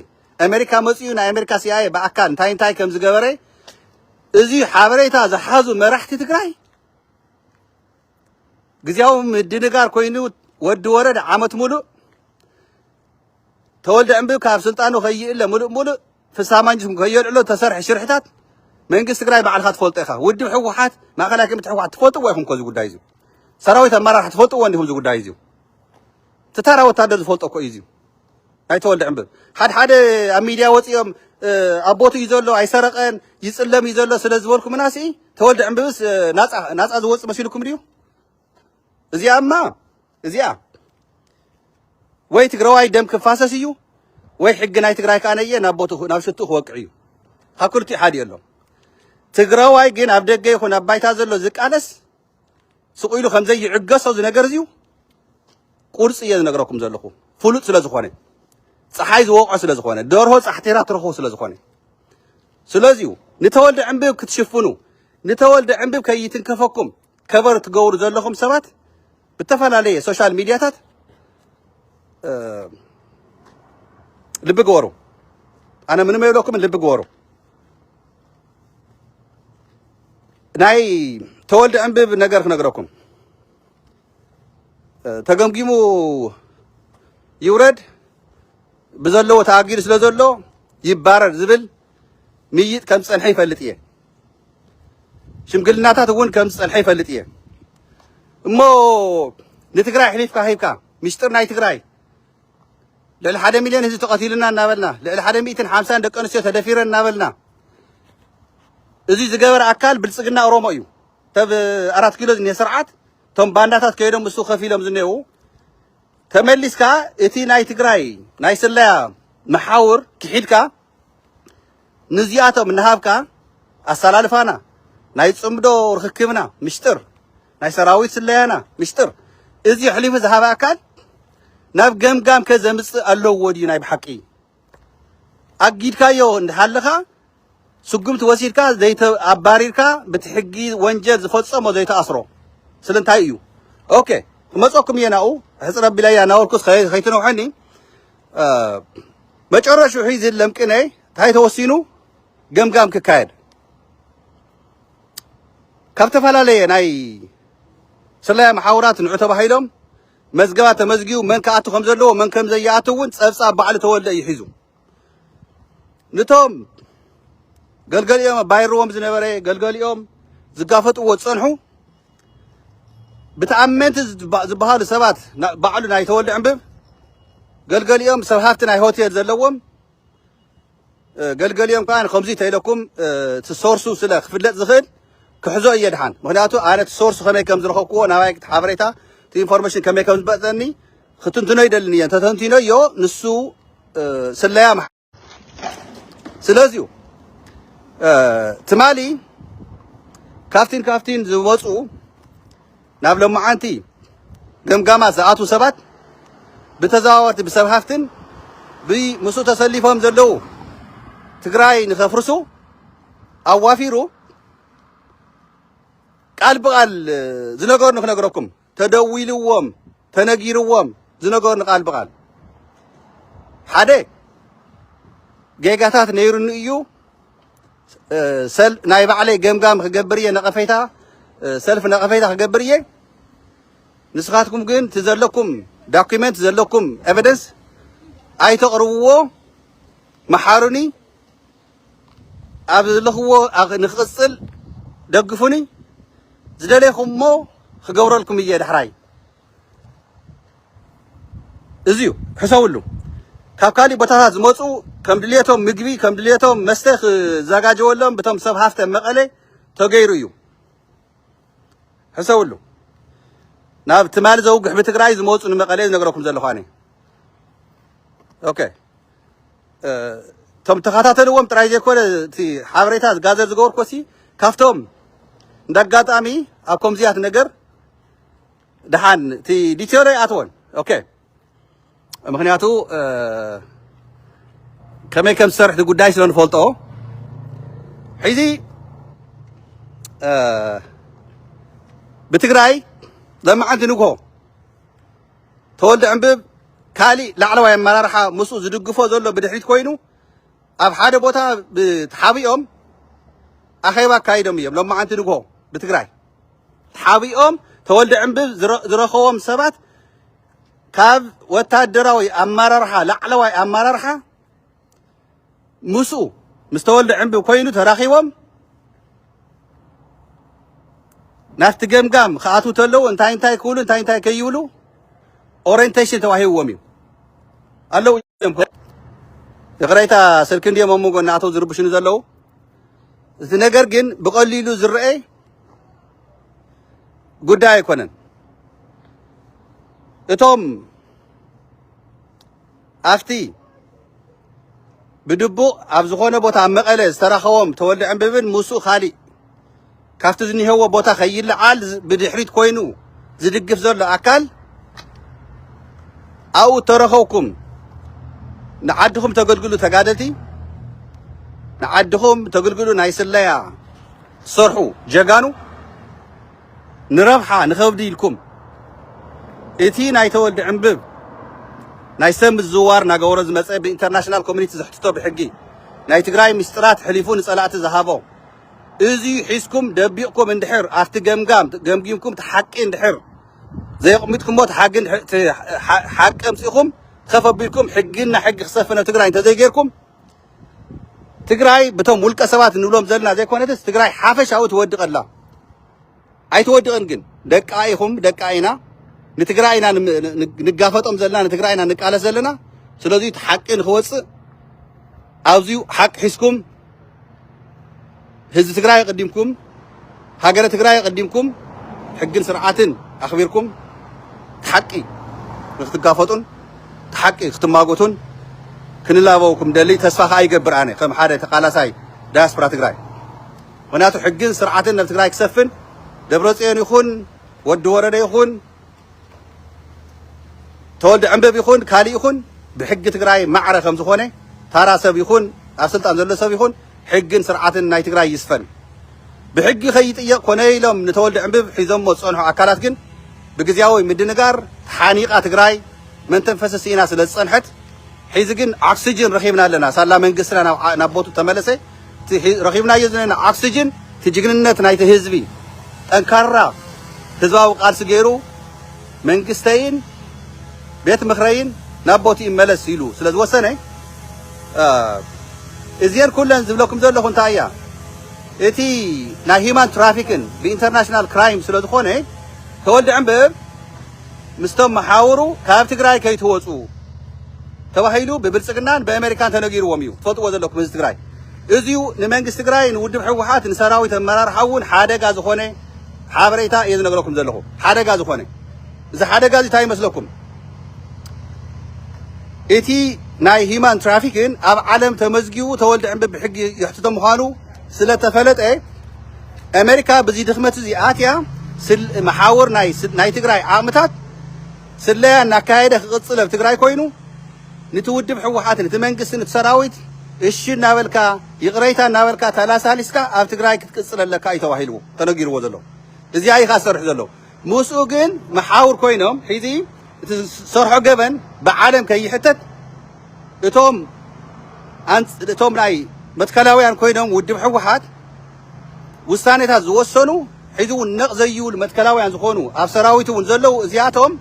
ኣሜሪካ መፅኡ ናይ ኣሜሪካ ሲአይኤ ብኣካል እንታይ ከም ዝገበረ እዚ ሓበሬታ ዝሓዙ መራሕቲ ትግራይ ግዜያዊ ምድንጋር ኮይኑ ወዲ ወረድ ዓመት ሙሉእ ተወልደ ዕንብብ ካብ ስልጣኑ ከይእለ ሙሉእ ፍስሓ ማንጅስ ከየልዕሎ ተሰርሐ ሽርሕታት መንግስቲ ትግራይ ባዕልካ ትፈልጦ ኢኻ ውድብ ሕወሓት ማእከላይ ኮሚቴ ሕወሓት ትፈልጥዎ ኢኹም ኮ እዚ ጉዳይ እዚዩ ሰራዊት ኣመራርሓ ትፈልጥዎ እንዲኹም እዚ ጉዳይ እዚዩ ተታራ ወታደር ዝፈልጦ እኮ እዩ እዚዩ ናይ ተወልደ ዕንብብ ሓደ ኣብ ሚድያ ወፂኦም ኣቦቱ እዩ ዘሎ ኣይሰረቀን ይጽለም እዩ ዘሎ ስለ ዝበልኩም ናሲ ተወልደ ዕንብብስ ናፃ ዝወፅ መሲልኩም ድዩ እዚኣ ወይ ትግራዋይ ደም ክፋሰስ እዩ ወይ ሕጊ ናይ ትግራይ ካነየ ናብ ቦቱ ናብ ሽቱ ክወቅዕ እዩ ሃኩልቲ ሓዲ ኣሎ ትግራዋይ ግን ኣብ ደገ ይኹን ኣብ ባይታ ዘሎ ዝቃለስ ስቁኢሉ ከምዘይ ይዕገሶ ዝነገር እዩ ቁርጽ እየ ዝነገረኩም ዘለኹ ፍሉጥ ስለ ዝኾነ ፀሓይ ዝወቅዖ ስለ ዝኾነ ደርሆ ጻሕቴራ ትረኽቡ ስለ ዝኾነ ስለዚ ንተወልደ ዕንብብ ክትሽፍኑ ንተወልደ ዕንብብ ከይትንከፈኩም ከበር ትገብሩ ዘለኹም ሰባት ብተፈላለየ ሶሻል ሚድያታት ልቢ ግበሩ ኣነ ምንም የብለኩም ልቢ ግበሩ ናይ ተወልደ ዕንብብ ነገር ክነግረኩም ተገምጊሙ ይውረድ ብዘለዎ ተኣጊዱ ስለ ዘሎ ይባረር ዝብል ምይጥ ከም ዝፀንሐ ይፈልጥ እየ ሽምግልናታት እውን ከም ዝፀንሐ ይፈልጥ እየ እሞ ንትግራይ ሕሊፍካ ሂብካ ምስጢር ናይ ትግራይ ልዕሊ 1 ሚልዮን ህዝቢ ተቐቲሉና እናበልና ልዕሊ 150 ደቂ ኣንስትዮ ተደፊረን እናበልና እዚ ዝገበረ ኣካል ብልፅግና ኦሮሞ እዩ ተብ 4 ኪሎ ዝኔ ስርዓት ቶም ባንዳታት ከይዶም እሱ ከፊሎም ዝኔው ተመሊስካ እቲ ናይ ትግራይ ናይ ስለያ መሓውር ክሒድካ ንዚኣቶም እናሃብካ ኣሰላልፋና ናይ ጽምዶ ርክክብና ምስጢር ናይ ሰራዊት ስለያና ምስጢር እዚ ሕሊፉ ዝሃበ ኣካል ናብ ገምጋም ከዘምጽእ ኣለዎ ድዩ ናይ ብሓቂ ኣጊድካዮ እንድሃለኻ ስጉምቲ ወሲድካ ዘይተ ኣባሪርካ ብትሕጊ ወንጀል ዝፈጸሞ ዘይተኣስሮ ስለንታይ እዩ ኦኬ መጾኩም የናኡ ሕጽረ ቢላያ ናወርኩስ ኸይትነውሐኒ መጨረሹ ሒዝ ለምቅነይ ታይ ተወሲኑ ገምጋም ክካየድ ካብ ተፈላለየ ናይ ስለያ መሓውራት ንዑ ተባሂሎም መዝገባት ተመዝጊቡ መን ከኣቱ ከም ዘለዎ መን ከም ዘየኣቱ እውን ፀብጻብ ባዕሉ ተወልደ ይሒዙ ንቶም ገልገሊኦም ባይርዎም ዝነበረ ገልገሊኦም ዝጋፈጥዎ ፀንሑ ብተኣመንቲ ዝበሃሉ ሰባት ባዕሉ ናይ ተወልደ ዕንብብ ገልገሊኦም ሰብ ሃፍቲ ናይ ሆቴል ዘለዎም ገልገሊኦም ከዓ ከምዚ ተኢለኩም ትሶርሱ ስለ ክፍለጥ ዝኽእል ክሕዞ እየ ድሓን ምክንያቱ ኣነ ትሶርሱ ከመይ ከም ዝረኸብክዎ ናባይ ሓበሬታ እቲ ኢንፎርሜሽን ከመይ ከም ዝበፅአኒ ክትንትኖ ይደልን እየ ተተንቲኖዮ ንሱ ስለያ ስለዚዩ ትማሊ ካፍቲን ዝወፁ ናብ ሎማዓንቲ ገምጋማት ዝኣቱ ሰባት ብተዘዋወርቲ ብሰብ ሃፍትን ብምሱ ተሰሊፎም ዘለው ትግራይ ንኸፍርሱ ኣዋፊሩ ቃል ብቃል ዝነገርኑ ክነግረኩም ተደዊልዎም ተነጊርዎም ዝነገርኑ ቃል ብቃል ሓደ ጌጋታት ነይሩኒ እዩ ሰል ናይ ባዕለይ ገምጋም ክገብር እየ ነቐፈይታ ሰልፍ ነቐፈይታ ክገብር እየ ንስኻትኩም ግን ትዘለኩም ዶኩሜንት ዘለኩም ኤቪደንስ ኣይተቕርብዎ መሓሩኒ ኣብ ዘለኽዎ ንክቕፅል ደግፉኒ ዝደለይኹምሞ ክገብረልኩም እየ ድሕራይ እዚዩ ሕሰውሉ ካብ ካሊእ ቦታታት ዝመፁ ከም ድልየቶም ምግቢ ከም ድልየቶም መስተ ክዘጋጀወሎም በቶም ሰብ ሃፍተ መቐለ ተገይሩ እዩ ሕሰውሉ ናብ ትማሊ ዘውግሕ ብትግራይ ዝመፁ ንመቐለ ዝነገረኩም ዘለኹ ኣነ ኦኬ ቶም ተኸታተልዎም ጥራይ ዘይኮነ እቲ ሓበሬታ ዝጋዘር ዝገበርኮሲ ካብቶም እንዳጋጣሚ ኣብ ከምዚያት ነገር ድሓን እቲ ዲቴሎ ይኣትወን ኦኬ ምክንያቱ ከመይ ከም ዝሰርሕ እቲ ጉዳይ ስለ ንፈልጦ ሕዚ ብትግራይ ለማዓንቲ ንግሆ ተወልደ ዕንብብ ካሊእ ላዕለዋይ ኣመራርሓ ምስኡ ዝድግፎ ዘሎ ብድሕሪት ኮይኑ ኣብ ሓደ ቦታ ተሓቢኦም ኣኼባ ኣካይዶም እዮም ለማዓንቲ ንግሆ ብትግራይ ተሓቢኦም ተወልደ ዕንብብ ዝረኸቦም ሰባት ካብ ወታደራዊ ኣመራርሓ ላዕለዋይ ኣመራርሓ ምስኡ ምስ ተወልደ ዕንብብ ኮይኑ ተራኺቦም ናፍቲ ገምጋም ክኣትዉ ተለዉ እንታይ ክብሉ እንታይ ከይብሉ ኦሪየንቴሽን ተዋሂብዎም እዩ ኣለዉ يقرأيتا سلكن دي ممو قلنا عطو زربشنو زلو نجر جن بقليلو زرعي قداي يكونن اتوم أفتي بدبو أبزخونه بوتا مقلة استراخوهم تولد عم ببن موسو خالي كافت زني هو بوتا خيل عال بدحريت كوينو زدقف زول أكل أو ترخوكم نعدهم تقولوا تقادتي نعدهم تقولوا نايس الليا صرحوا جاقانو نربحا نخبدي لكم إتي نايتولد عم بب نايسم الزوار ناقورز مسألة بإنترناشنال كوميونيتي زحتتو بحقي ناي تقراي مسترات حليفون صلاة زهابو إزي حيسكم دبيقكم اندحر أفت جمجيمكم تحقين اندحر زي قمتكم موت حق أمسيكم خفب بيكم حقنا حق خصفنا تقراي انت زي غيركم تقراي بتوم ملك سبات نقولهم زلنا زي كونتس تقراي حافش أو تودق الله أي تودق انجن دك أينا نتقراينا نقافتهم زلنا نتقراينا نقال زلنا سلازي تحقين خوص أوزيو حق حسكم هز تقراي قديمكم هاجر تقراي قديمكم حقن سرعاتن أخبركم تحقي نتقافتون تحقي اختماقوتون كنلاوكم دلي تسفاخ أي قبر عنه كم حدا تقالاساي داسبرا تقراي وناتو حقن سرعاتن نتقراي كسفن دبرتين يخون ودورده يخون تولد عمبب يخون كالي يخون بحق تقراي معرة خمس خونه تارا سب يخون أصلت أنزل سب يخون حقن سرعاتن ناي تقراي يسفن بحق خيط كوني لهم نتولد عمبب حيزم وصنحوا أكلات جن بجزياوي مدينجار حانيق تقراي من تنفس سينا سلصنحت حيزجن أكسجين رخيبنا لنا سلا من قصرنا نبوت تملسه رخيبنا يزننا أكسجين تجينا ناي تهزبي أنكرر تزاو قال سجيرو من قستين بيت مخرين نبوتي ملس يلو سلز وسنة إزير كلن زبلكم زول لكم تايا إتي ناهيمان ترافيكن بإنترناشنال كرايم سلز خونه تولد عمبب مستوى محاورو كاب تقراي كي توصو توهيلو ببلسقنان بأمريكان تنقيرو وميو تفوتوا زول لكم تقراي إزيو نمنقس تقراي نودب حوحات نسراوي تمرار حون حادق از خونه حابريتا إذا نقولكم زلهم حدا جازو خانه إذا حدا جازي تاي مسلكم إتي ناي هيمان ترافيكين أب عالم تمزجيو تولد عم بحق يحتضم خانو سلة تفلت إيه أمريكا بزيد خمسة زي آتيا سل محاور ناي تقراي عامتات سلة نكايدة قصة تقراي كوينو نتودب حوحات نتمنقس نتسراويت إيش نابلكا يقريتا نابلكا ثلاثة لسكا أب تقراي قصة لك أي توهيلو تنقير وزلو إزاي أي خاسر حزلو موسوقين محاور كوينهم حيدي صرحوا جبن بعالم كي حتت توم راي متكلاوي عن كوينهم ودب حوحات وستاني تازو وصنو حيدو النق زيو المتكلاوي عن زخونو أبصراويتو ونزلو زياتهم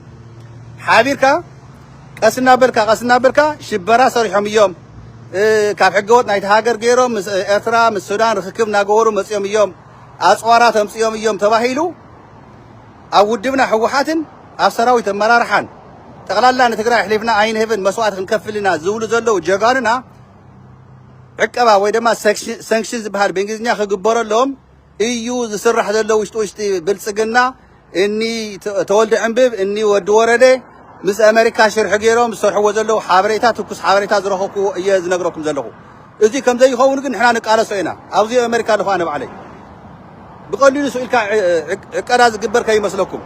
حابيركا قسنا بركا شبرا صريحهم يوم كاب حقوت نايت هاجر غيرو مس إرترا مس السودان ركب ناغورو مسيوم يوم أصوارات مسيوم يوم تباهيلو أودبنا حوحاتن أبصراويت مرارحان تقلالنا نتقرأ حليفنا عين هبن مسوات نكفلنا زولو زلو جاغاننا عقبا ويدما سانكشنز بحال بإنجليزኛ خجبرلهم إيو زسرح زلو وشتي بلصقنا إني تولد عنبب إني ود ورده مس أمريكا شرح غيرهم صرحوا زلو حابريتا تكس حابريتا زرخوكو يز نغركم زلو إذا كم زي خون كن إحنا نقال سوينا أوزي أمريكا دخانة بعلي بقولي سؤالك عقراز جبر كي مسلكم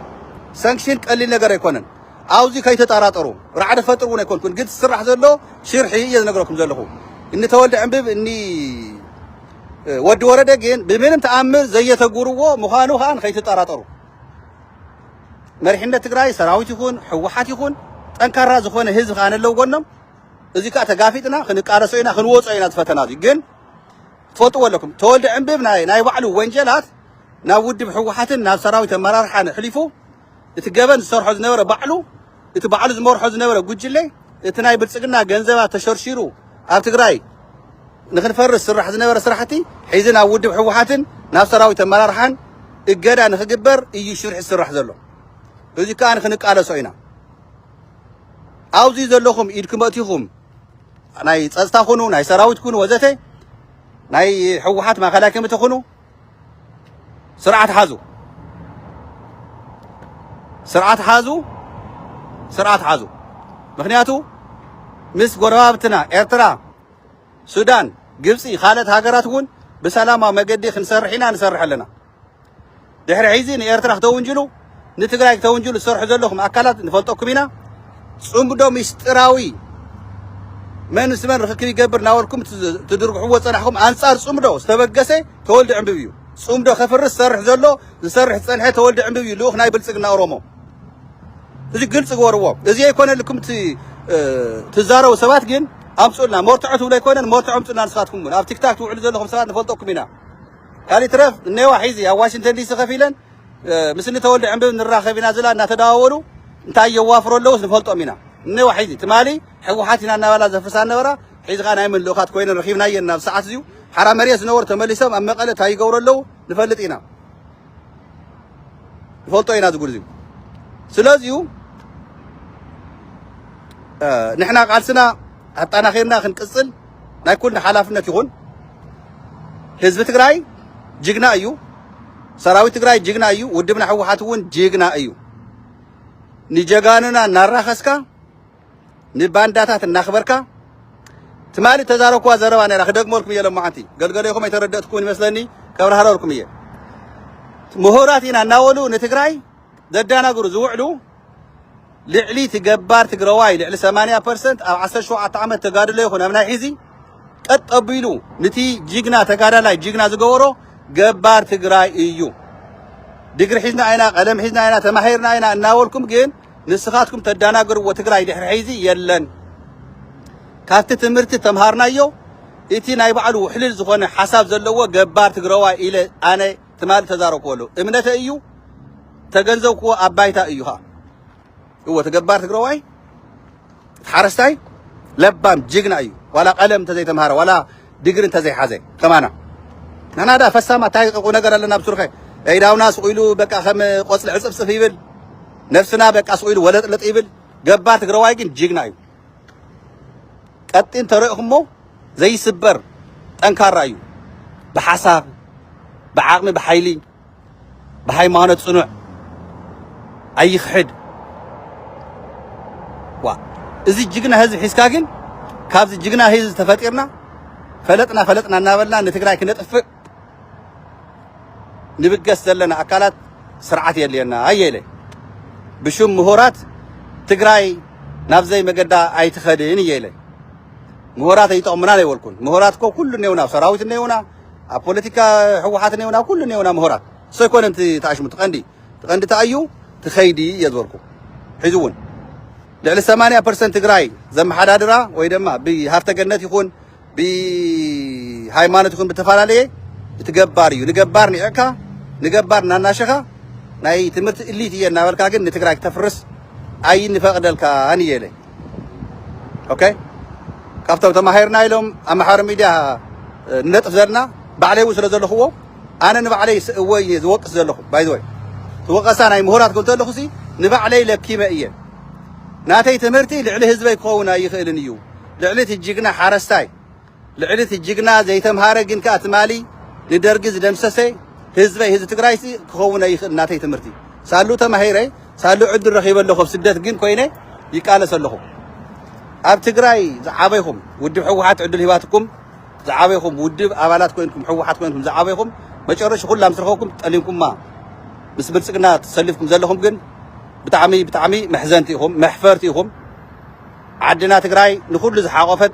سانكشن قليل نجار يكونن أوزي كي تتعرضوا رعد فترة يكون كن قد سرح زلو شرحي يز نغركم زلو إني تولد عنبب إني ود ورده جين بمنم تأمل زي تجوروا مخانو خان كي تتعرضوا مرحلة تقرأي سراويت يكون حوحات يكون أنكر زخون هز خان اللو قلنا إذا كأت جافيتنا خنق أرسينا خنوص أينا تفتنا دي جن تفوتوا لكم تولد عم ببناي ناي وعلو وينجلات ناود بحوحاتنا ناس سراويت مرار حان حليفو يتجابن صار حزن ورا بعلو يتبعلو زمر حزن ورا جوجلي يتناي بتسقنا جنزبات تشرشيرو أب تقرأي نخن فرس سر حزن ورا سرحتي حيزنا ود بحوحاتن ناس سراويت مرار حان الجدا نخجبر يشرح السر حزلو إذا كان خنق على سوينا أوزي زلهم إيدكم أتيهم ናይ ጸጥታ ኮኑ ናይ ሰራዊት ኮኑ ወዘተ ናይ ሕወሓት ማእከላይ ኮሚቴ ኮኑ ስርዓት ሓዙ ምክንያቱ ምስ ጎረባብትና ኤርትራ ሱዳን ግብፂ ካልኦት ሃገራት እውን ብሰላማዊ መገዲ ክንሰርሕ ኢና ንሰርሕ ኣለና ድሕሪ ሒዚ ንኤርትራ ክተውንጅሉ ንትግራይ ክተውንጅሉ ዝሰርሑ ዘለኹም ኣካላት ንፈልጠኩም ኢና ጽምዶ ምስጢራዊ መንስ መን ርክብ ይገብር ናወልኩም ትድርግሕዎ ፀናሕኩም አንጻር ጽምዶ ዝተበገሰ ተወልደ ዕምብብ እዩ ጽምዶ ከፍርስ ሰርሕ ዘሎ ዝሰርሕ ፀንሐ ተወልደ ዕምብብ እዩ ልኡኽ ናይ ብልጽግና ኦሮሞ እዚ ግልጽ ገበርዎ እዚ ኣይኮነልኩም ትዛረቡ ሰባት ግን ኣምፁልና ሞርትዖ ትብሎ ኣይኮነን ሞርትዖ ኣምፁልና ንስኻትኩም ኣብ ቲክታክ ትውዕሉ ዘለኹም ሰባት ንፈልጠኩም ኢና ካሊእ ትረፍ እኔዋ ሒዚ ኣብ ዋሽንተን ዲሲ ከፍ ኢለን ምስኒ ተወልደ ዕምብብ ንራኸብ ኢና ዝላ እናተደዋወሉ እንታይ የዋፍሩ ኣለውስ ንፈልጦም ኢና እኔዋ ሒዚ ትማሊ ሕወሓት ኢና እናበላ ዘፍሳ ነበራ ሒዚ ኸ ናይ ምን ልኡኻት ኮይነን ረኺብናየን ናብ ሰዓት እዚዩ ሓራ መሬት ዝነበሩ ተመሊሶም ኣብ መቐለ እንታይ ይገብሩ ኣለዉ ንፈልጥ ኢና ንፈልጦ ኢና ዝጉድ እዚዩ ስለዚዩ ንሕና ቃልስና ኣጣናኺርና ክንቅፅል ናይ ኩልና ሓላፍነት ይኹን ህዝቢ ትግራይ ጅግና እዩ ሰራዊት ትግራይ ጅግና እዩ ውድብና ሕወሓት እውን ጅግና እዩ ንጀጋኑና እናራኸስካ ንባንዳታት እናኽበርካ ትማሊ ተዛረብክዋ ዘረባ ነይራ ክደግመልኩም እየ ሎማዓንቲ ገልገለይኹም ኣይተረደእትኩም ይመስለኒ ከብርሃለልኩም እየ ምሁራት ኢና እናበሉ ንትግራይ ዘዳናግሩ ዝውዕሉ ልዕሊ ትገባር ትግረዋይ ልዕሊ 80% ኣብ 17 ዓመት ተጋድሎ ይኹን ኣብ ናይ ሒዚ ቀጥ ኣቢሉ ነቲ ጅግና ተጋዳላይ ጅግና ዝገበሮ ገባር ትግራይ እዩ ድግሪ ሒዝና ኣይና ቀለም ሒዝና ኣይና ተማሂርና ኣይና እናበልኩም ግን ንስኻትኩም ተዳናግርዎ ትግራይ ድሕሪ ሒዚ የለን ካብቲ ትምህርቲ ተምሃርናዮ እቲ ናይ ባዕሉ ውሕልል ዝኾነ ሓሳብ ዘለዎ ገባር ትግረዋይ ኢለ ኣነ ትማሊ ተዛረብክወሉ እምነተ እዩ ተገንዘብክዎ ኣባይታ እዩ ኸ هو تجبار تقروي حرستاي لبام جيجنا أيو ولا قلم تزي تمهار ولا دقرن تزي حزي كمانا أنا دا فسامة تاي ونقر لنا بسرخة إذا ناس قيلوا بقى خم قصل عصب صفيبل نفسنا بقى سقيلوا ولد لطيبل جبار تقروي جن جيجنا أيو قتين طريقهم مو زي سبر أنكار أيو بحساب بعقم بحيلي بهاي مانت صنوع أي خد እዚ ጅግና ህዝብ ሒዝካ ግን ካብዚ ጅግና ህዝብ ተፈጢርና ፈለጥና እናበልና ንትግራይ ክነጥፍእ ንብገስ ዘለና ኣካላት ስርዓት የለየና ኣየለ ብሹም ምሁራት ትግራይ ናብ ዘይ መገዳ ኣይትኸድን እየለ ምሁራት ኣይጠቕሙና ይወልኩን ምሁራት እኮ ኩሉ ነውና ሰራዊት ነውና ኣብ ፖለቲካ ሕወሓት ነውና ኩሉ ነውና ምሁራት ሰይኮነን ተኣሽሙ ትቐንዲ ተኣዩ ትኸይዲ እየዝበልኩ ሒዙውን لعل 80% تجراي زم حدادرا ويدما بهافت جنات يكون بهايمانة يكون بتفعالية تجباريو نجبارني أكا نجبارنا ناشخا ناي تمرت اللي تيجي ناول كاجن نتجراي تفرس أي نفقد الكاني يله أوكي كافتو تماهير نايلهم أما حرمي ده نتفزرنا بعليه وصل زلخه هو أنا نبع عليه وين زوقس زلخه باي ذوي زوقس أنا مهارات قلت له خسي نبع عليه لكيميائية ناتي تمرتي لعله حزبي كونا يخيلن يو لعله الجيجنا حارستاي لعله الجيجنا زي تمهاره جن كاتمالي ندرجز دمسسي حزبي حزب تግራይሲ كونا يخيل ناتي تمرتي سالو تمهيري سالو عد رخيب له خف سدت جن كوينه يقالس لهم اب تግራይ زعابيكم ودب حوحات عدل هباتكم زعابيكم ودب ابالات كوينكم حوحات كوينكم زعابيكم مጨረሽ ሁላም ስርخوكم ጠሊምኩም ማ ምስ ብልጽግና ተሰልፍኩም ዘለኹም ግን بتعمي محزنتيهم محفرتيهم عدنا تجراي نخل زحاقفت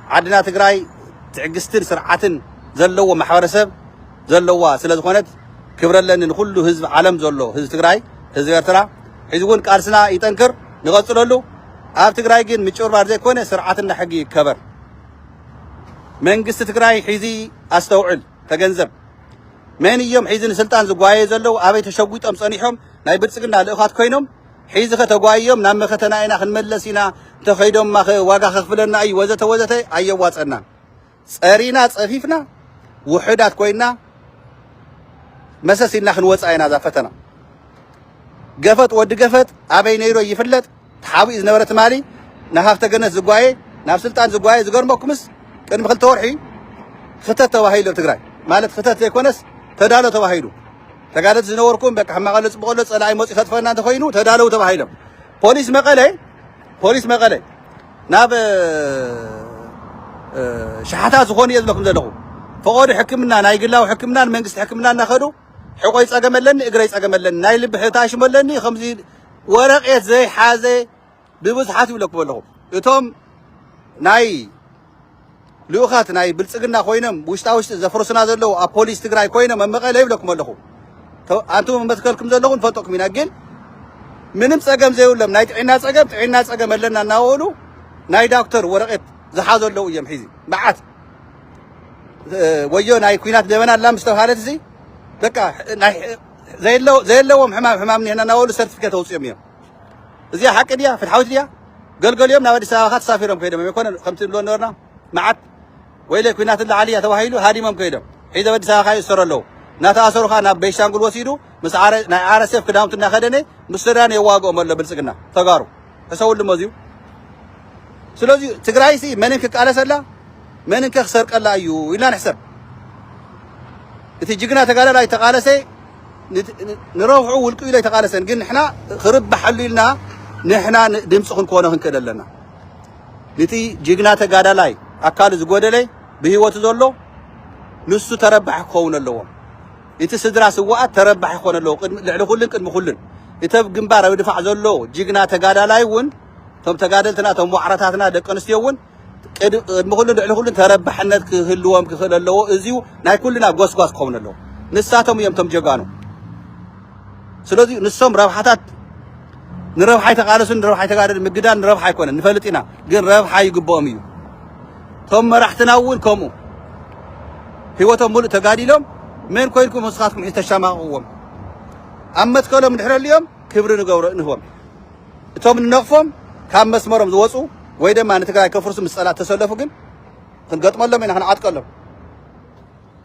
عدنا تجراي تعجستن سرعتن زلوا محورسب زلوا سلاز خونت كبر لنا نخل حزب عالم زلوا حزب تجراي حزب إرترا حزبون كارسنا يتنكر نغطر له عارف تجراي جن متشور بعد ذلك كونه سرعتنا حقي كبر من قصة تجراي حزي أستوعل تجنزب من يوم حزن سلطان زقاية زلوا أبي تشوقيت أمصانيهم ناي بتصقنا لأخوات كوينهم حيز ختقايهم نام ختنا إنا خن ملسينا تخيدهم ما واقع خفلنا أي وزت أي واتنا سأرينا صفيفنا وحدات كوينا مساسينا خن واتس أينا زفتنا قفت ود قفت أبي نيرو يفلت تحاوي إذ نورت مالي نهافت جنس زقاية ናብ ስልጣን ዝጓየ ዝገርመኩምስ ቅድሚ 2 ወርሒ ክተት ተባሂሉ ትግራይ ማለት ክተት ዘይኮነስ ተዳሎ ተባሂሉ ተጋደልቲ ዝነበርኩም በቃ ሕማቕ ፅቡቕ ፀላኢ መፂ ከጥፈና እንተ ኮይኑ ተዳለው ተባሂሎም ፖሊስ መቐለ ናብ ሸሓታት ዝኾኑ እየ ዝብለኩም ዘለኹ ፈቆዱ ሕክምና ናይ ግላዊ ሕክምናን መንግስቲ ሕክምና እናኸዱ ሕቆይ ፀገመለኒ እግረይ ፀገመለኒ ናይ ልቢ ሕታሽመለኒ ከምዚ ወረቐት ዘይሓዘ ብብዝሓት ይብለኩም ኣለኹ እቶም ናይ ልኡኻት ናይ ብልፅግና ኮይኖም ውሽጣውሽጢ ዘፍርሱና ዘለዉ ኣብ ፖሊስ ትግራይ ኮይኖም ኣብ መቐለ ይብለኩም ኣለኹ አንቱም መትከልኩም ዘለኹም ፈጠኩም ኢና ግን ምንም ፀገም ዘይብሎም ናይ ጥዕና ፀገም ኣለና እናበሉ ናይ ዳክተር ወረቐት ዝሓዘለው እዮም ሒዚ መዓት ወዮ ናይ ኩናት ደበና ኣላ ምስ ተባሃለት እዚ በቃ ዘየለዎም ሕማም ኒህና እናበሉ ሰርቲፊኬት ኣውፅኦም እዮም እዚኣ ሓቂ ድያ ፍትሓዊት ድያ ገልገሊኦም ናብ ኣዲስ ኣበባ ተሳፊሮም ከይዶም ኣይኮነ ከምቲ ንብሎ ነበርና መዓት ወይለይ ኩናት ላዓልያ ተባሂሉ ሃዲሞም ከይዶም ሒዘ ኣዲስ ኣበባ ይሰሩ ኣለዉ እናተኣሰሩ ከዓ ናብ ቤንሻንጉል ወሲዱ ምስ ናይ RSF ክዳውንቲ እናኸደነ ምስ ሱዳን የዋግኦም ኣሎ ብልፅግና ተጋሩ ተሰውሉ መዝዩ ስለዚ ትግራይ ሲ መንን ክቃለሰላ መንን ክሰርቀላ እዩ ኢልና ንሕሰብ እቲ ጅግና ተጋዳላይ ተቃለሰ ንረውሑ ውልቁ ኢሉ ተቃለሰን ግን ንሕና ክርባሐሉ ኢልና ንሕና ድምፂ ክንኮነ ክንክእል ኣለና ነቲ ጅግና ተጋዳላይ ኣካሉ ዝጎደለ ብሂወቱ ዘሎ ንሱ ተረባሕ ክኸውን ኣለዎም እቲ ስድራ ስዋኣት ተረባሕ ይኾን ኣለዎ ልዕሊ ኩልን ቅድሚ ኩልን እቲ ግንባር ኣብ ድፋዕ ዘሎ ጅግና ተጋዳላይ እውን ቶም ተጋደልትና ቶም ዋዕረታትና ደቂ ኣንስትዮ እውን ቅድሚ ኩልን ልዕሊ ኩልን ተረባሕነት ክህልዎም ክኽእል ኣለዎ እዚኡ ናይ ኩልና ጎስጓስ ክኸውን ኣለዎ ንሳቶም እዮም ቶም ጀጋኑ ስለዚ ንሶም ረብሓታት ንረብሓይ ተቃለሱን ንረብሓይ ተጋደል ምግዳን ንረብሓ ኣይኮነን ንፈልጥ ኢና ግን ረብሓ ይግብኦም እዩ ቶም መራሕትና እውን ከምኡ ሂወቶም ሙሉእ ተጋዲሎም من كوينكم مسخاتكم حتى شماغهم أما تكلم نحرليهم كبر نهوم توم نقفهم كم مسمرهم زوجوا ويدا ما نتكلم كفرس مسألة تسلفوا جن خنقط مالهم إن إحنا عتكلم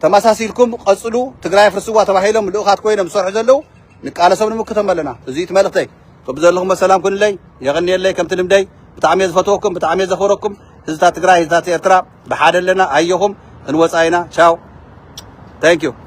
تماساسيلكم قصلوا تقرأ فرسوا تباهيلهم لأخات كوينهم صرح زلوا نقال سوون مكتم لنا زيت مالتي فبذلهم السلام كل لي يغني اللي كم تلم داي بتعميز فتوكم بتعميز خوركم هزات تقرأ هزات يترى بحال لنا أيهم نوصينا شاو Thank you.